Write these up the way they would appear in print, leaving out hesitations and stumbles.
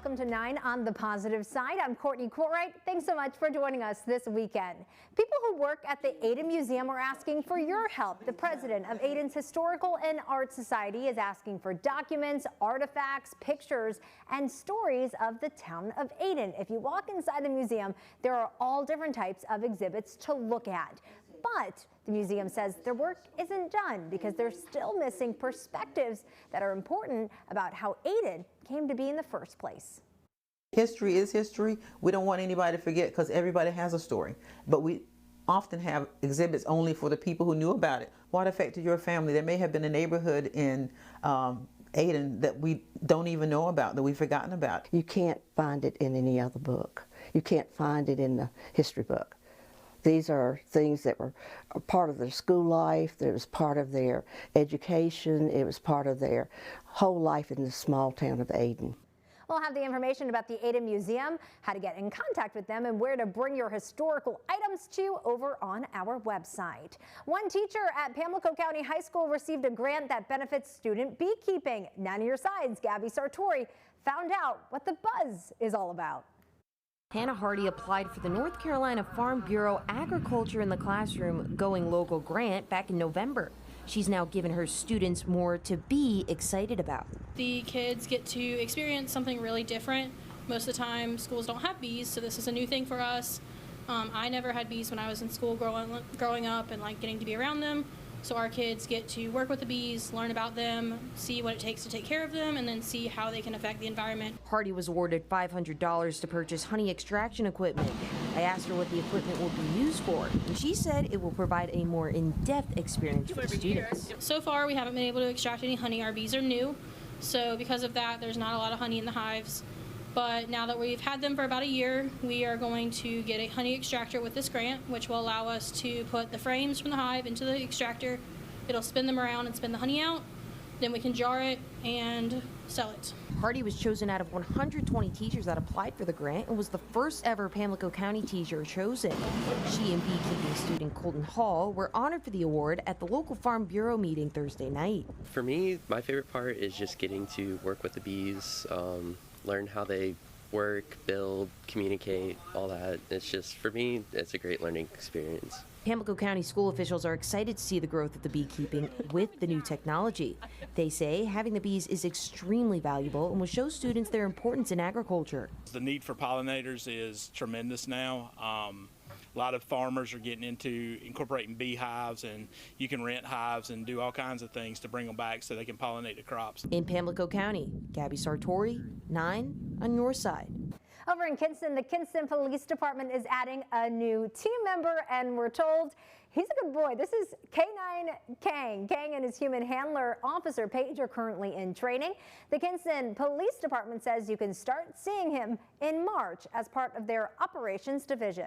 welcome to 9 on the positive side. I'm Courtney Courtwright. Thanks so much for joining us this weekend. People who work at the Ayden Museum are asking for your help. The president of Ayden's Historical and Art Society is asking for documents, artifacts, pictures, and stories of the town of Ayden. If you walk inside the museum, there are all different types of exhibits to look at. But the museum says their work isn't done because they're still missing perspectives that are important about how Ayden came to be in the first place. History is history. We don't want anybody to forget because everybody has a story. But we often have exhibits only for the people who knew about it. What affected your family? There may have been a neighborhood in Ayden that we don't even know about, that we've forgotten about. You can't find it in any other book. You can't find it in the history book. These are things that were a part of their school life, that was part of their education, it was part of their whole life in the small town of Ayden. We'll have the information about the Ayden Museum, how to get in contact with them, and where to bring your historical items to over on our website. One teacher at Pamlico County High School received a grant that benefits student beekeeping. 9 on your sides, Gabby Sartori found out what the buzz is all about. Hannah Hardy applied for the North Carolina Farm Bureau Agriculture in the Classroom Going Local grant back in November. She's now given her students more to be excited about. The kids get to experience something really different. Most of the time schools don't have bees, so this is a new thing for us. I never had bees when I was in school growing up and getting to be around them. So our kids get to work with the bees, learn about them, see what it takes to take care of them, and then see how they can affect the environment. Hardy was awarded $500 to purchase honey extraction equipment. I asked her what the equipment will be used for, and she said it will provide a more in-depth experience for the students. So far, we haven't been able to extract any honey. Our bees are new, so because of that, there's not a lot of honey in the hives. But now that we've had them for about a year, we are going to get a honey extractor with this grant, which will allow us to put the frames from the hive into the extractor. It'll spin them around and spin the honey out. Then we can jar it and sell it. Hardy was chosen out of 120 teachers that applied for the grant and was the first ever Pamlico County teacher chosen. She and beekeeping student Colton Hall were honored for the award at the local Farm Bureau meeting Thursday night. For me, my favorite part is just getting to work with the bees, learn how they work, build, communicate, all that. It's just, for me, it's a great learning experience. Pamlico County school officials are excited to see the growth of the beekeeping with the new technology. They say having the bees is extremely valuable and will show students their importance in agriculture. The need for pollinators is tremendous now. A lot of farmers are getting into incorporating beehives, and you can rent hives and do all kinds of things to bring them back so they can pollinate the crops. In Pamlico County, Gabby Sartori, 9 on your side. Over in Kinston, the Kinston Police Department is adding a new team member, and we're told he's a good boy. This is K9 Kang. Kang and his human handler, Officer Page, are currently in training. The Kinston Police Department says you can start seeing him in March as part of their Operations Division.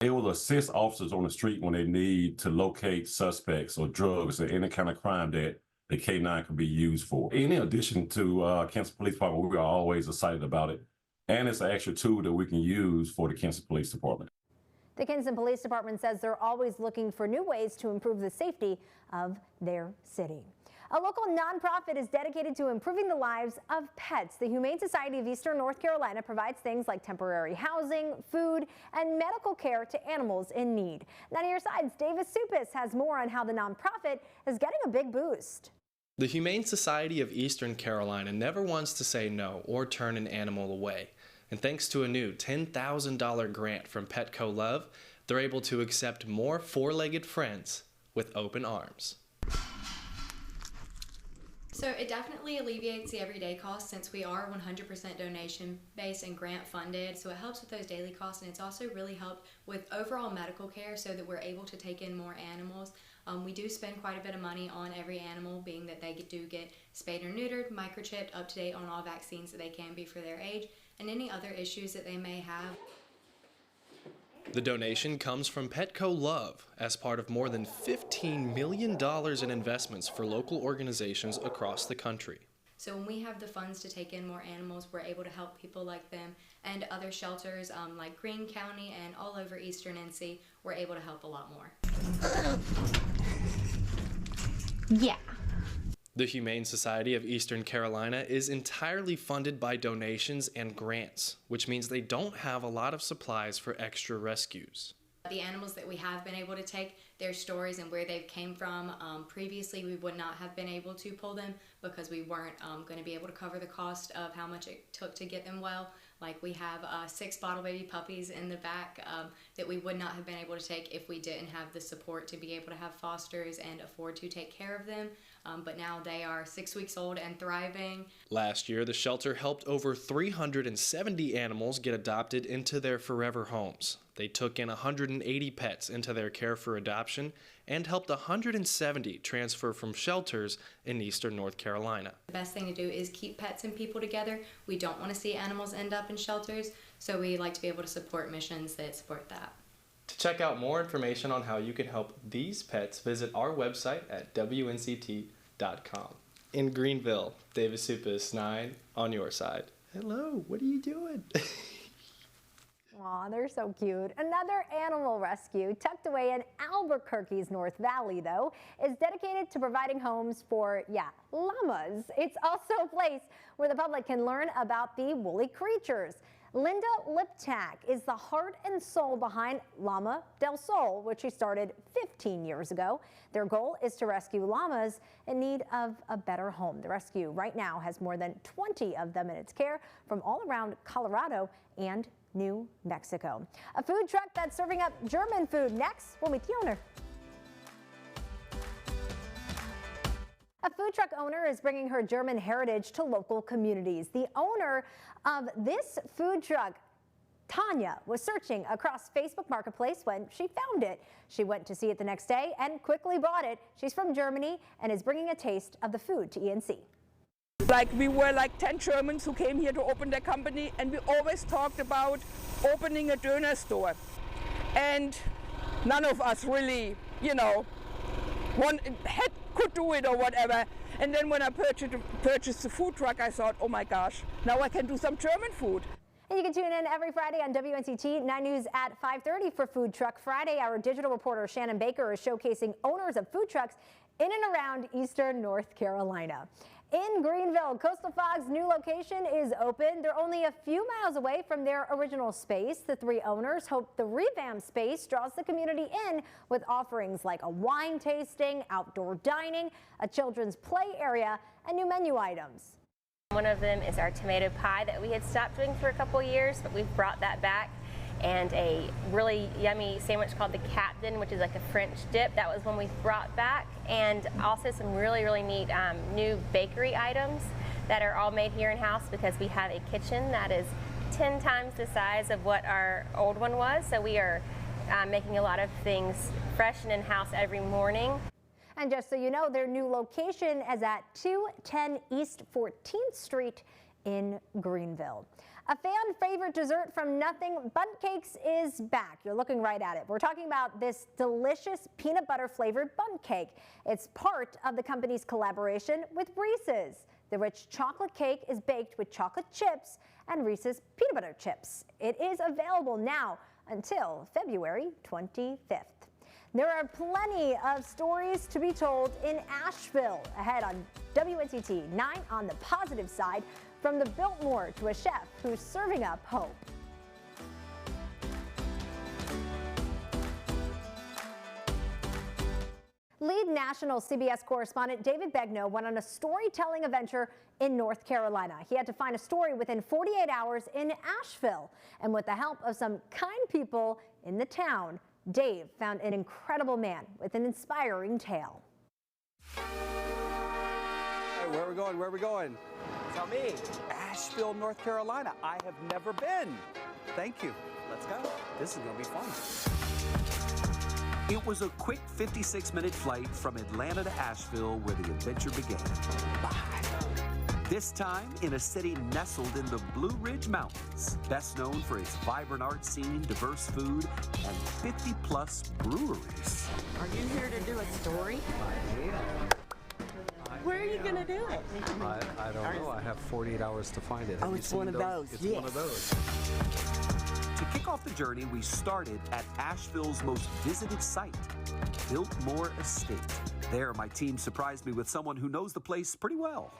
It will assist officers on the street when they need to locate suspects or drugs or any kind of crime that the K9 can be used for. In addition to Kinston Police Department, we are always excited about it. And it's an extra tool that we can use for the Kinston Police Department. The Kinston Police Department says they're always looking for new ways to improve the safety of their city. A local nonprofit is dedicated to improving the lives of pets. The Humane Society of Eastern North Carolina provides things like temporary housing, food, and medical care to animals in need. Now to your sides, Davis Supis has more on how the nonprofit is getting a big boost. The Humane Society of Eastern Carolina never wants to say no or turn an animal away. And thanks to a new $10,000 grant from Petco Love, they're able to accept more four-legged friends with open arms. So it definitely alleviates the everyday costs since we are 100% donation based and grant funded. So it helps with those daily costs, and it's also really helped with overall medical care so that we're able to take in more animals. We do spend quite a bit of money on every animal, being that they do get spayed or neutered, microchipped, up to date on all vaccines that they can be for their age, and any other issues that they may have. The donation comes from Petco Love as part of more than $15 million in investments for local organizations across the country. So when we have the funds to take in more animals, we're able to help people like them, and other shelters like Greene County and all over Eastern NC, we're able to help a lot more. Yeah. The Humane Society of Eastern Carolina is entirely funded by donations and grants, which means they don't have a lot of supplies for extra rescues. The animals that we have been able to take, their stories and where they came from, previously we would not have been able to pull them because we weren't going to be able to cover the cost of how much it took to get them well. Like we have 6 bottle baby puppies in the back that we would not have been able to take if we didn't have the support to be able to have fosters and afford to take care of them. But now they are 6 weeks old and thriving. Last year, the shelter helped over 370 animals get adopted into their forever homes. They took in 180 pets into their care for adoption and helped 170 transfer from shelters in eastern North Carolina. The best thing to do is keep pets and people together. We don't want to see animals end up in shelters, so we like to be able to support missions that support that. To check out more information on how you can help these pets, visit our website at WNCT.com. In Greenville, Davis Supis 9 on your side. Hello, what are you doing? Aw, they're so cute. Another animal rescue tucked away in Albuquerque's North Valley, though, is dedicated to providing homes for, llamas. It's also a place where the public can learn about the woolly creatures. Linda Liptak is the heart and soul behind Llama del Sol, which she started 15 years ago. Their goal is to rescue llamas in need of a better home. The rescue right now has more than 20 of them in its care from all around Colorado and New Mexico. A food truck that's serving up German food. Next, we'll meet the owner. A food truck owner is bringing her German heritage to local communities. The owner of this food truck, Tanya, was searching across Facebook Marketplace when she found it. She went to see it the next day and quickly bought it. She's from Germany and is bringing a taste of the food to ENC. We were like 10 Germans who came here to open their company, and we always talked about opening a Döner store. And none of us really, could do it or whatever. And then when I purchased the food truck, I thought, oh my gosh, now I can do some German food. And you can tune in every Friday on WNCT 9 News at 5:30 for Food Truck Friday. Our digital reporter Shannon Baker is showcasing owners of food trucks in and around eastern North Carolina. In Greenville, Coastal Fog's new location is open. They're only a few miles away from their original space. The 3 owners hope the revamped space draws the community in with offerings like a wine tasting, outdoor dining, a children's play area, and new menu items. One of them is our tomato pie that we had stopped doing for a couple years, but we've brought that back. And a really yummy sandwich called the Captain, which is like a French dip. That was one we brought back. And also some really neat new bakery items that are all made here in-house because we have a kitchen that is 10 times the size of what our old one was. So we are making a lot of things fresh and in-house every morning. And just so you know, their new location is at 210 East 14th Street in Greenville. A fan favorite dessert from Nothing Bundt Cakes is back. You're looking right at it. We're talking about this delicious peanut butter flavored bundt cake. It's part of the company's collaboration with Reese's. The rich chocolate cake is baked with chocolate chips and Reese's peanut butter chips. It is available now until February 25th. There are plenty of stories to be told in Asheville. Ahead on WNCT 9 on the positive side, from the Biltmore to a chef who's serving up hope. Lead national CBS correspondent David Begnaud went on a storytelling adventure in North Carolina. He had to find a story within 48 hours in Asheville. And with the help of some kind people in the town, Dave found an incredible man with an inspiring tale. Where are we going? Where are we going? Tell me. Asheville, North Carolina. I have never been. Thank you. Let's go. This is going to be fun. It was a quick 56-minute flight from Atlanta to Asheville where the adventure began. Bye. This time in a city nestled in the Blue Ridge Mountains, best known for its vibrant art scene, diverse food, and 50-plus breweries. Are you here to do a story? Where are you going to do it? I don't know. I have 48 hours to find it. Oh, it's one of those. It's yes. one of those. To kick off the journey, we started at Asheville's most visited site, Biltmore Estate. There, my team surprised me with someone who knows the place pretty well.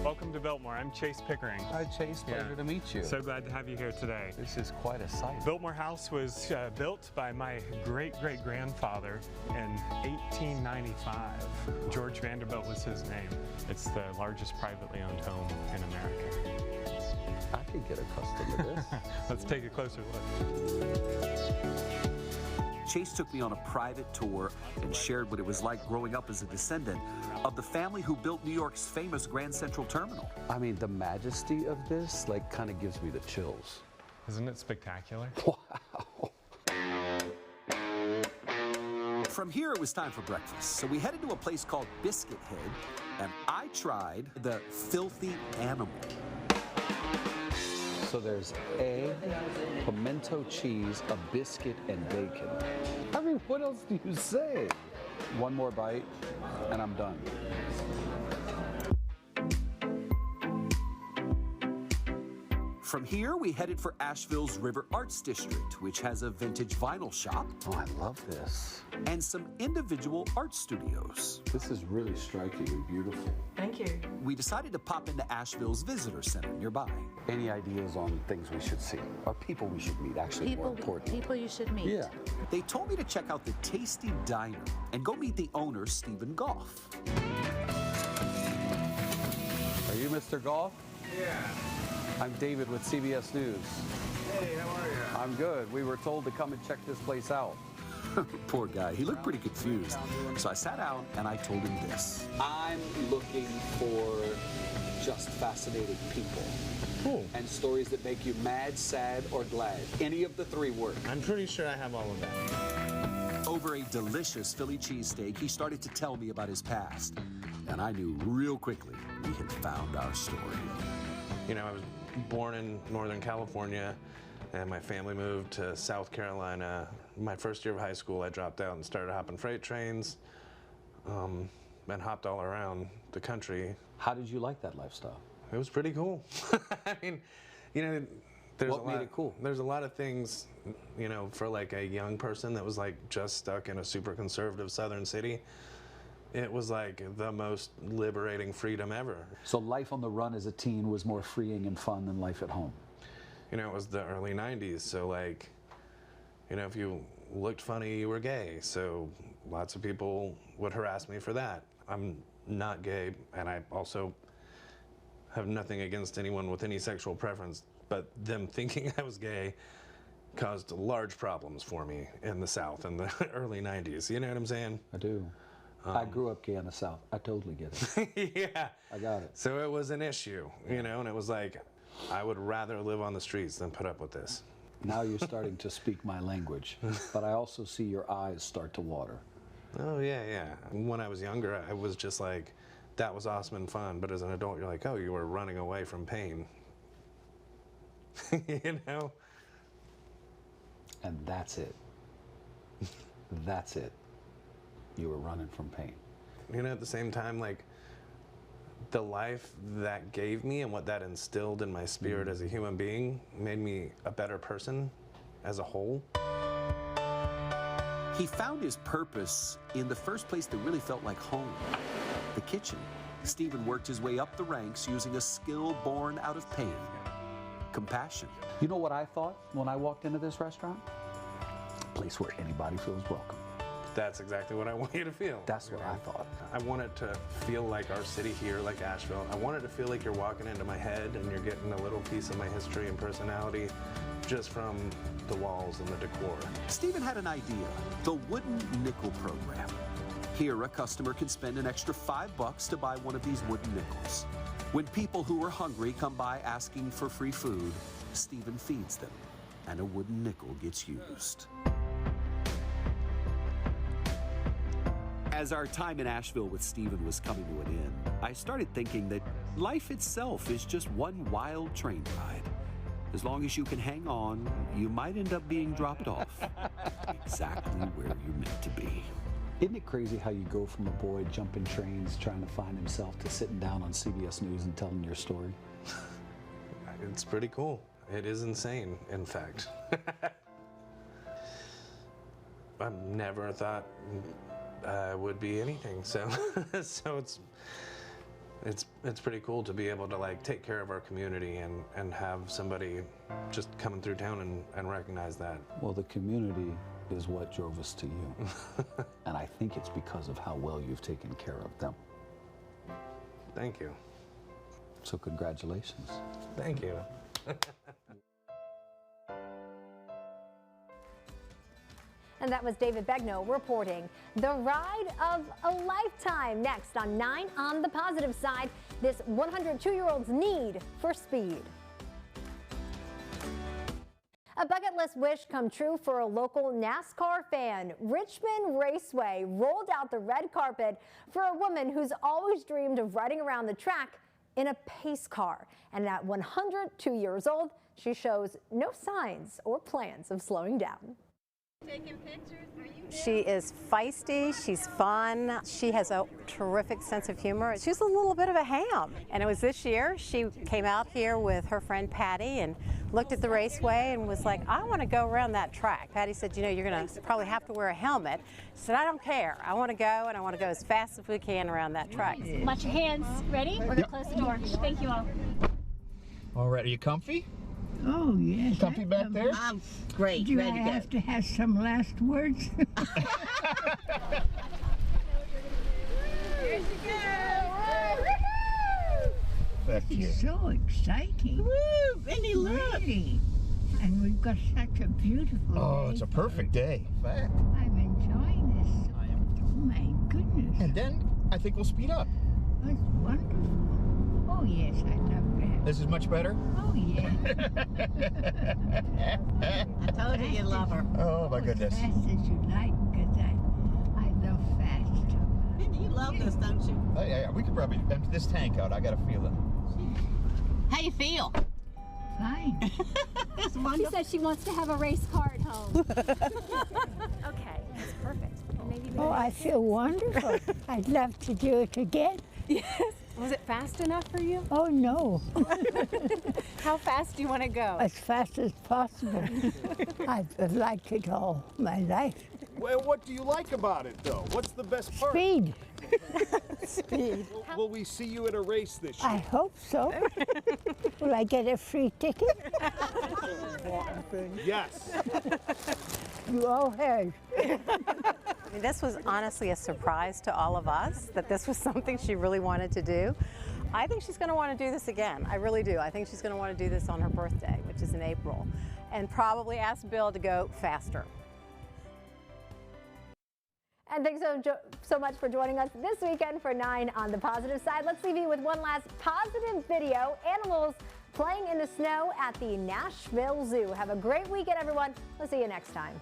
Welcome to Biltmore. I'm Chase Pickering. Hi, Chase. Pleasure to meet you. So glad to have you here today. This is quite a sight. Biltmore House was built by my great-great-grandfather in 1895. George Vanderbilt was his name. It's the largest privately owned home in America. I could get accustomed to this. Let's take a closer look. Chase took me on a private tour and shared what it was like growing up as a descendant of the family who built New York's famous Grand Central Terminal. I mean, the majesty of this, like, kind of gives me the chills. Isn't it spectacular? Wow. From here, it was time for breakfast, so we headed to a place called Biscuit Head, and I tried the filthy animal. So there's egg, pimento cheese, a biscuit, and bacon. I mean, what else do you say? One more bite, and I'm done. From here, we headed for Asheville's River Arts District, which has a vintage vinyl shop. Oh, I love this. And some individual art studios. This is really striking and beautiful. Thank you. We decided to pop into Asheville's Visitor Center nearby. Any ideas on things we should see? Or people we should meet, actually, more important. People you should meet. Yeah. They told me to check out the Tasty Diner and go meet the owner, Stephen Goff. Are you Mr. Goff? Yeah. I'm David with CBS News. Hey, how are you? I'm good. We were told to come and check this place out. Poor guy, he looked pretty confused. So I sat down and I told him this. I'm looking for just fascinating people. Cool. And stories that make you mad, sad, or glad. Any of the three work. I'm pretty sure I have all of that. Over a delicious Philly cheesesteak, he started to tell me about his past. And I knew real quickly we had found our story. You know, I was born in Northern California, and my family moved to South Carolina. My first year of high school, I dropped out and started hopping freight trains, and hopped all around the country. How did you like that lifestyle? It was pretty cool. I mean, you know, What made it cool? There's a lot of things, you know, for like a young person that was like just stuck in a super conservative southern city. It was like the most liberating freedom ever. So life on the run as a teen was more freeing and fun than life at home? You know, it was the early 90s, so like, you know, if you looked funny, you were gay. So lots of people would harass me for that. I'm not gay, and I also have nothing against anyone with any sexual preference, but them thinking I was gay caused large problems for me in the South in the early 90s. You know what I'm saying? I do. I grew up gay in the South. I totally get it. Yeah. I got it. So it was an issue, you know, and it was like, I would rather live on the streets than put up with this. Now you're starting to speak my language, but I also see your eyes start to water. Oh, yeah, yeah. When I was younger, I was just like, that was awesome and fun, but as an adult, you're like, oh, you were running away from pain. You know? And that's it. That's it. You were running from pain. You know, at the same time, like, the life that gave me and what that instilled in my spirit as a human being made me a better person as a whole. He found his purpose in the first place that really felt like home, the kitchen. Stephen worked his way up the ranks using a skill born out of pain, compassion. You know what I thought when I walked into this restaurant? A place where anybody feels welcome. That's exactly what I want you to feel. That's what I thought. I want it to feel like our city here, like Asheville. I want it to feel like you're walking into my head and you're getting a little piece of my history and personality just from the walls and the decor. Stephen had an idea, the Wooden Nickel program. Here, a customer can spend an extra $5 to buy one of these wooden nickels. When people who are hungry come by asking for free food, Stephen feeds them, and a wooden nickel gets used. As our time in Asheville with Stephen was coming to an end, I started thinking that life itself is just one wild train ride. As long as you can hang on, you might end up being dropped off exactly where you're meant to be. Isn't it crazy how you go from a boy jumping trains trying to find himself to sitting down on CBS News and telling your story? It's pretty cool. It is insane, in fact. I never thought would be anything. So, so it's pretty cool to be able to like take care of our community and have somebody just coming through town and recognize that. Well, the community is what drove us to you. And I think it's because of how well you've taken care of them. Thank you. So congratulations. Thank you. And that was David Begno reporting. The ride of a lifetime next on 9 on the positive side, this 102-year-old's need for speed. A bucket list wish come true for a local NASCAR fan. Richmond Raceway rolled out the red carpet for a woman who's always dreamed of riding around the track in a pace car. And at 102 years old, she shows no signs or plans of slowing down. Taking pictures? Are you She is feisty, she's fun, she has a terrific sense of humor. She's a little bit of a ham. And it was this year, she came out here with her friend Patty and looked at the raceway and was like, I want to go around that track. Patty said, you know, you're going to probably have to wear a helmet. She said, I don't care. I want to go, and I want to go as fast as we can around that track. Watch your hands. Ready? We're going to close the door. Thank you all. All right, are you comfy? Oh, yes. Comfy back there? I'm great. Do I have to have some last words? Here she goes. It's so exciting. Woo! Benny, look. Really. And we've got such a beautiful day. It's a perfect day. In fact. I'm enjoying this. Oh, my goodness. And then I think we'll speed up. That's wonderful. Oh, yes, I love that. This is much better? Oh, yeah. I told you you'd love her. Oh, my goodness. As fast as you like, because I love fast. You love this, don't you? Oh, yeah, we could probably empty this tank out. I got a feeling. How you feel? Fine. That's wonderful. She said she wants to have a race car at home. Okay, that's perfect. Maybe Oh, I feel wonderful. I'd love to do it again. Yes. Was it fast enough for you? Oh, no. How fast do you want to go? As fast as possible. I've liked it all my life. Well, what do you like about it, though? What's the best part? Speed. Speed. Will we see you at a race this year? I hope so. Will I get a free ticket? Yes. You all heard. I mean, this was honestly a surprise to all of us that this was something she really wanted to do. I think she's going to want to do this again. I really do. I think she's going to want to do this on her birthday, which is in April, and probably ask Bill to go faster. And thanks so much for joining us this weekend for 9 on the positive side. Let's leave you with one last positive video. Animals playing in the snow at the Nashville Zoo. Have a great weekend, everyone. We'll see you next time.